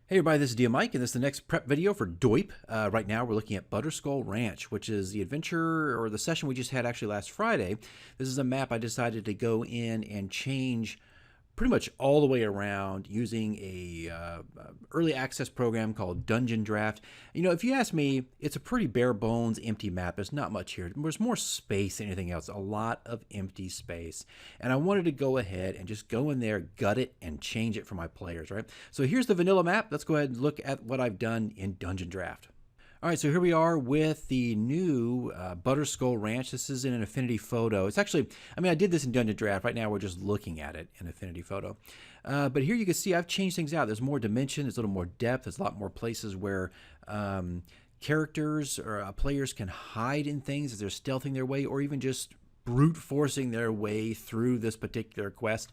Hey everybody, this is D Mike, and this is the next prep video for DOIP. Right now we're looking at Butterskull Ranch, which is the adventure, or the session we just had actually last Friday. This is a map I decided to go in and change pretty much all the way around using a early access program called Dungeondraft. You know, if you ask me, it's a pretty bare bones, empty map. There's not much here. There's more space than anything else. A lot of empty space. And I wanted to go ahead and just go in there, gut it, and change it for my players, right? So here's the vanilla map. Let's go ahead and look at what I've done in Dungeondraft. All right, so here we are with the new Butterskull Ranch. This is in an Affinity photo. It's actually, I did this in Dungeondraft. Right now we're just looking at it in Affinity photo. But here you can see I've changed things out. There's more dimension. There's a little more depth. There's a lot more places where characters or players can hide in things as they're stealthing their way or even just brute forcing their way through this particular quest.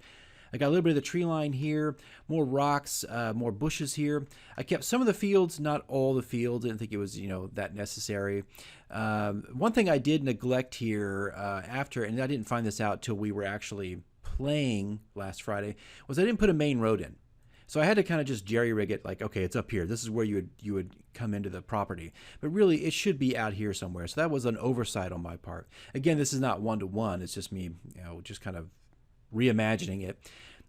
I got a little bit of the tree line here, more rocks, more bushes here. I kept some of the fields, not all the fields. I didn't think it was, that necessary. One thing I did neglect here after, and I didn't find this out till we were actually playing last Friday, was I didn't put a main road in. So I had to kind of just jerry-rig it, like, okay, it's up here. This is where you would come into the property. But really, it should be out here somewhere. So that was an oversight on my part. Again, this is not one-to-one. It's just me, just kind of reimagining it.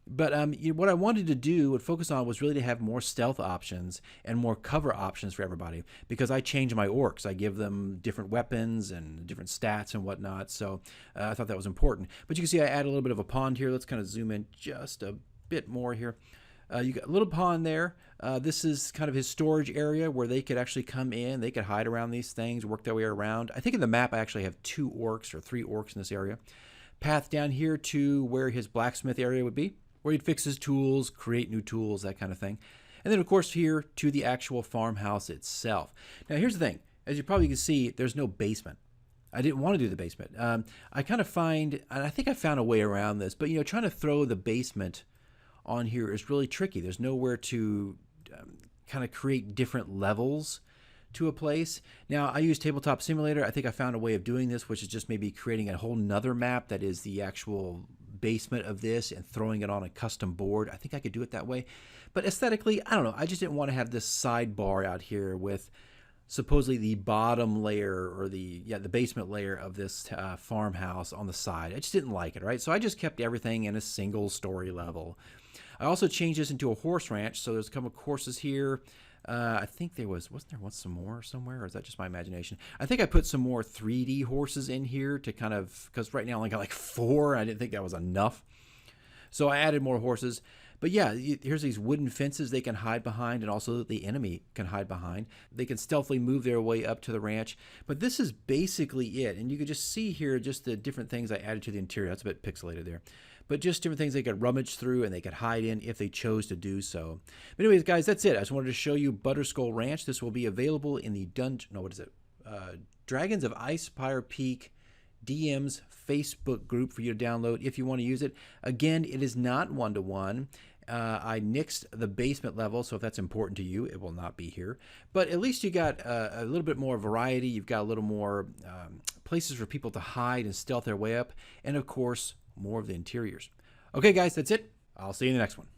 But what I wanted to do, what focus on, was really to have more stealth options and more cover options for everybody, because I change my orcs. I give them different weapons and different stats and whatnot. So I thought that was important. But you can see I add a little bit of a pond here. Let's kind of zoom in just a bit more here. You got a little pond there. This is kind of his storage area where they could actually come in. They could hide around these things, work their way around. I think in the map I actually have 2 orcs or 3 orcs in this area. Path down here to where his blacksmith area would be, where he'd fix his tools, create new tools, that kind of thing. And then, of course, here to the actual farmhouse itself. Now, here's the thing. As you probably can see, there's no basement. I didn't want to do the basement. I kind of find, and I think I found a way around this, but, trying to throw the basement on here is really tricky. There's nowhere to kind of create different levels to a place. Now, I use Tabletop Simulator. I think I found a way of doing this, which is just maybe creating a whole nother map that is the actual basement of this and throwing it on a custom board. I think I could do it that way. But aesthetically, I don't know. I just didn't want to have this sidebar out here with supposedly the bottom layer or the basement layer of this farmhouse on the side. I just didn't like it, right? So I just kept everything in a single story level. I also changed this into a horse ranch. So there's a couple of horses here. I think wasn't there once some more somewhere, or is that just my imagination? I think I put some more 3D horses in here to kind of, because right now I only got like 4. I didn't think that was enough. So I added more horses. But yeah, here's these wooden fences they can hide behind, and also the enemy can hide behind. They can stealthily move their way up to the ranch. But this is basically it. And you can just see here just the different things I added to the interior. That's a bit pixelated there. But just different things they could rummage through and they could hide in if they chose to do so. But anyways, guys, that's it. I just wanted to show you Butterskull Ranch. This will be available in the Dragons of Icespire Peak DM's Facebook group for you to download if you want to use it. Again, it is not one-to-one. I nixed the basement level, so if that's important to you, it will not be here. But at least you got a little bit more variety. You've got a little more places for people to hide and stealth their way up. And, of course, more of the interiors. Okay, guys, that's it. I'll see you in the next one.